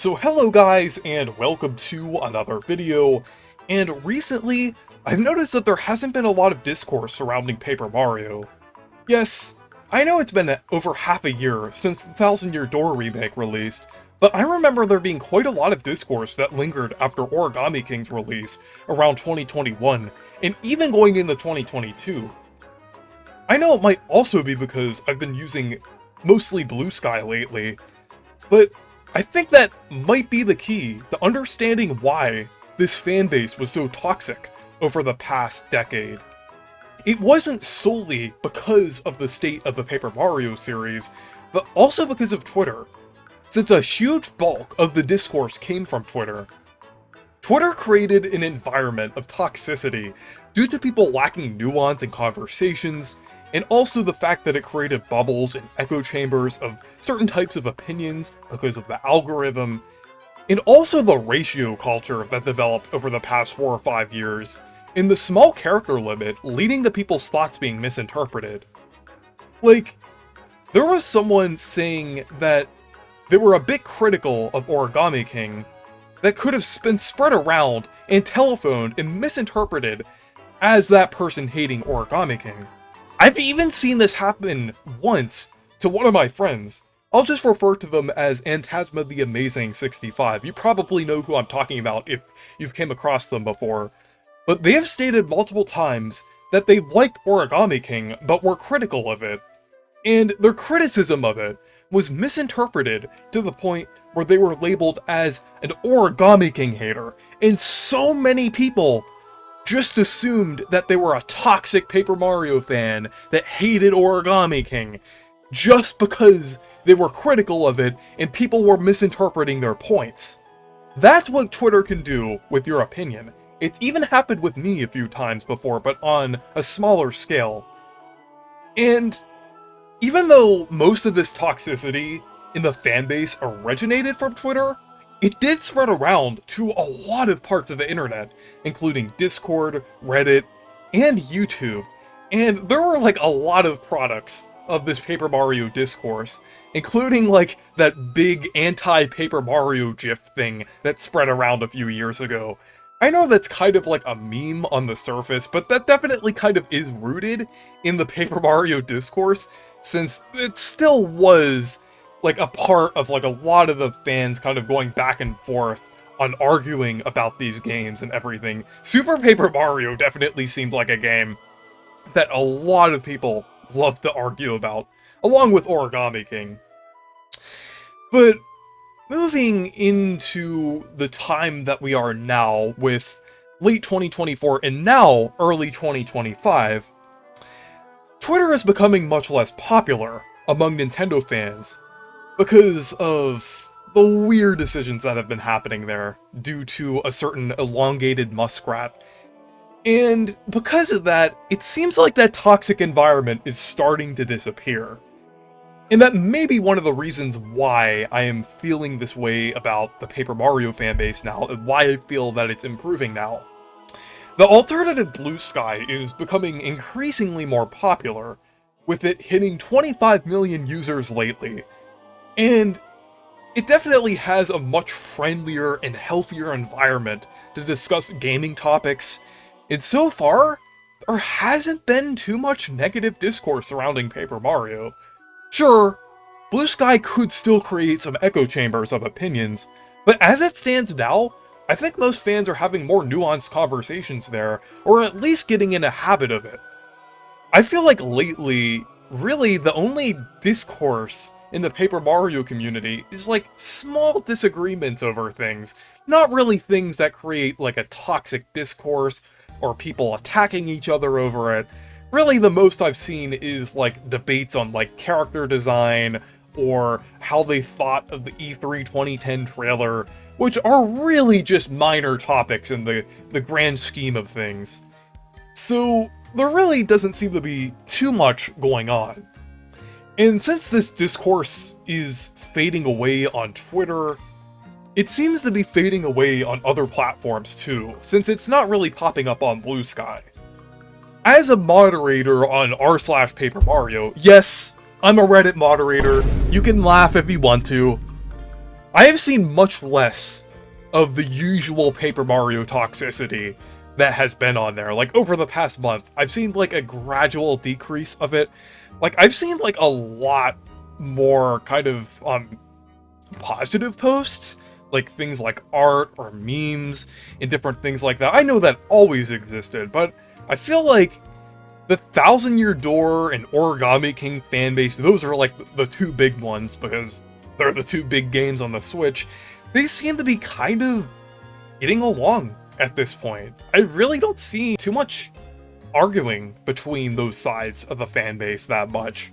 So hello guys, and welcome to another video, and recently, I've noticed that there hasn't been a lot of discourse surrounding Paper Mario. Yes, I know it's been over half a year since the Thousand Year Door remake released, but I remember there being quite a lot of discourse that lingered after Origami King's release around 2021, and even going into 2022. I know it might also be because I've been using mostly Blue Sky lately, but I think that might be the key to understanding why this fanbase was so toxic over the past decade. It wasn't solely because of the state of the Paper Mario series, but also because of Twitter, since a huge bulk of the discourse came from Twitter. Twitter created an environment of toxicity due to people lacking nuance in conversations, and also the fact that it created bubbles and echo chambers of certain types of opinions because of the algorithm, and also the ratio culture that developed over the past 4 or 5 years, and the small character limit leading to people's thoughts being misinterpreted. Like, there was someone saying that they were a bit critical of Origami King that could have been spread around and telephoned and misinterpreted as that person hating Origami King. I've even seen this happen once to one of my friends. I'll just refer to them as Antasma the Amazing 65. You probably know who I'm talking about if you've came across them before. But they have stated multiple times that they liked Origami King, but were critical of it. And their criticism of it was misinterpreted to the point where they were labeled as an Origami King hater. And so many people just assumed that they were a toxic Paper Mario fan that hated Origami King, just because they were critical of it and people were misinterpreting their points. That's what Twitter can do with your opinion. It's even happened with me a few times before, but on a smaller scale. And even though most of this toxicity in the fanbase originated from Twitter, it did spread around to a lot of parts of the internet, including Discord, Reddit, and YouTube. And there were like a lot of products of this Paper Mario discourse, including like that big anti-Paper Mario GIF thing that spread around a few years ago. I know that's kind of like a meme on the surface, but that definitely kind of is rooted in the Paper Mario discourse, since it still was like a part of like a lot of the fans kind of going back and forth on arguing about these games and everything. Super Paper Mario definitely seemed like a game that a lot of people loved to argue about, along with Origami King. But moving into the time that we are now, with late 2024 and now early 2025, Twitter is becoming much less popular among Nintendo fans because of the weird decisions that have been happening there due to a certain elongated muskrat. And because of that, it seems like that toxic environment is starting to disappear. And that may be one of the reasons why I am feeling this way about the Paper Mario fanbase now, and why I feel that it's improving now. The alternative Blue Sky is becoming increasingly more popular, with it hitting 25 million users lately. And it definitely has a much friendlier and healthier environment to discuss gaming topics, and so far, there hasn't been too much negative discourse surrounding Paper Mario. Sure, Blue Sky could still create some echo chambers of opinions, but as it stands now, I think most fans are having more nuanced conversations there, or at least getting in a habit of it. I feel like lately, really the only discourse in the Paper Mario community is like small disagreements over things, not really things that create like a toxic discourse or people attacking each other over it. Really the most I've seen is like debates on like character design or how they thought of the E3 2010 trailer, which are really just minor topics in the grand scheme of things. So there really doesn't seem to be too much going on. And since this discourse is fading away on Twitter, it seems to be fading away on other platforms too, since it's not really popping up on Blue Sky. As a moderator on r/Paper Mario, yes, I'm a Reddit moderator, you can laugh if you want to. I have seen much less of the usual Paper Mario toxicity that has been on there. Like, over the past month, I've seen, like, a gradual decrease of it. Like, I've seen, like, a lot more kind of, positive posts, like things like art or memes and different things like that. I know that always existed, but I feel like the Thousand Year Door and Origami King fanbase, those are like the two big ones because they're the two big games on the Switch. They seem to be kind of getting along at this point. I really don't see too much arguing between those sides of the fanbase that much.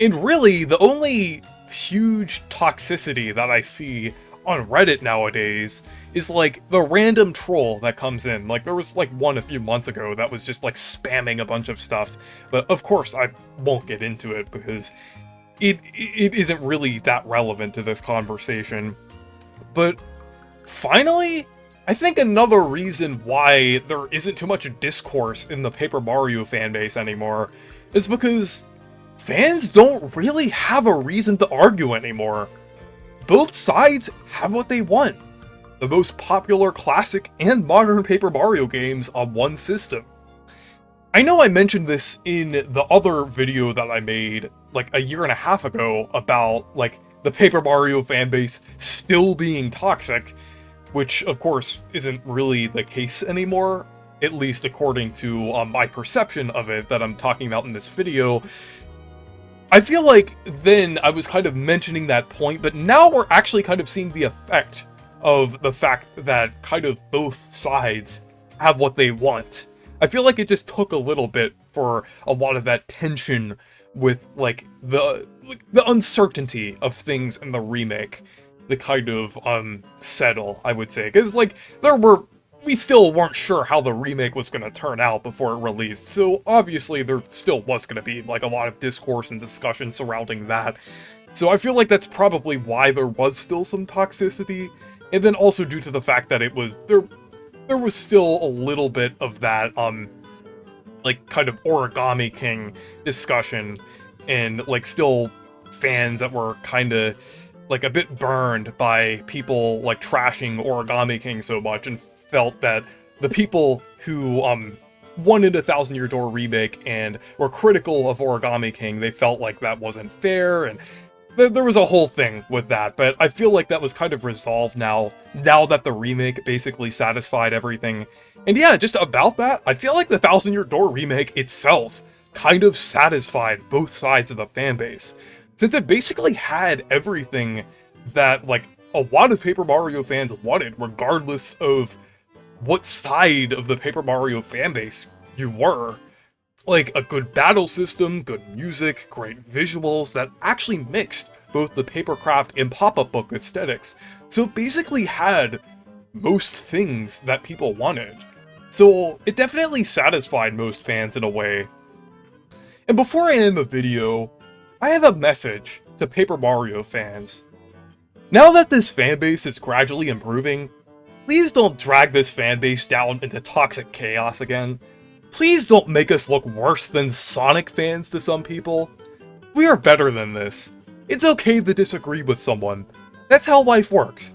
And really, the only huge toxicity that I see on Reddit nowadays is like the random troll that comes in. Like there was like one a few months ago that was just like spamming a bunch of stuff, but of course I won't get into it because it isn't really that relevant to this conversation. But finally, I think another reason why there isn't too much discourse in the Paper Mario fanbase anymore is because fans don't really have a reason to argue anymore. Both sides have what they want. The most popular classic and modern Paper Mario games on one system. I know I mentioned this in the other video that I made like a year and a half ago about like the Paper Mario fanbase still being toxic, which of course isn't really the case anymore, at least according to my perception of it that I'm talking about in this video. I feel like then I was kind of mentioning that point, but now we're actually kind of seeing the effect of the fact that kind of both sides have what they want. I feel like it just took a little bit for a lot of that tension with like the uncertainty of things in the remake to kind of settle, I would say. Because like we still weren't sure how the remake was going to turn out before it released, so obviously there still was going to be like a lot of discourse and discussion surrounding that. So I feel like that's probably why there was still some toxicity, and then also due to the fact that it was there was still a little bit of that like kind of Origami King discussion, and like still fans that were kind of like a bit burned by people like trashing Origami King so much and felt that the people who wanted a Thousand Year Door remake and were critical of Origami King, they felt like that wasn't fair, and there was a whole thing with that. But I feel like that was kind of resolved now that the remake basically satisfied everything. And yeah, just about that, I feel like the Thousand Year Door remake itself kind of satisfied both sides of the fanbase, since it basically had everything that like a lot of Paper Mario fans wanted, regardless of what side of the Paper Mario fanbase you were. Like a good battle system, good music, great visuals that actually mixed both the papercraft and pop-up book aesthetics. So it basically had most things that people wanted. So it definitely satisfied most fans in a way. And before I end the video, I have a message to Paper Mario fans. Now that this fanbase is gradually improving, please don't drag this fanbase down into toxic chaos again. Please don't make us look worse than Sonic fans to some people. We are better than this. It's okay to disagree with someone. That's how life works.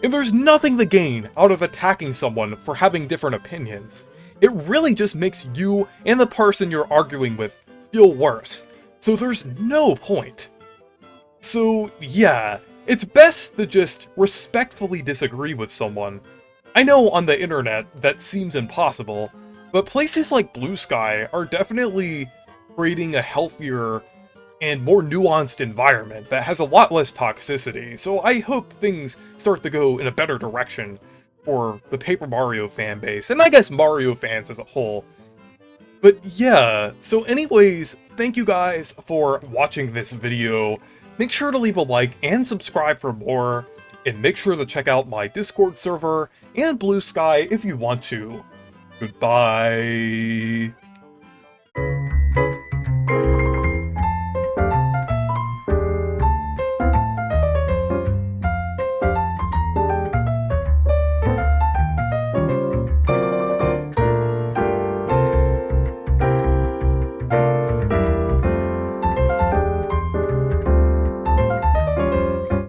And there's nothing to gain out of attacking someone for having different opinions. It really just makes you and the person you're arguing with feel worse. So there's no point. So yeah, it's best to just respectfully disagree with someone. I know on the internet that seems impossible, but places like Blue Sky are definitely creating a healthier and more nuanced environment that has a lot less toxicity, so I hope things start to go in a better direction for the Paper Mario fanbase, and I guess Mario fans as a whole. But yeah, so anyways, thank you guys for watching this video. Make sure to leave a like and subscribe for more, and make sure to check out my Discord server and Blue Sky if you want to. Goodbye.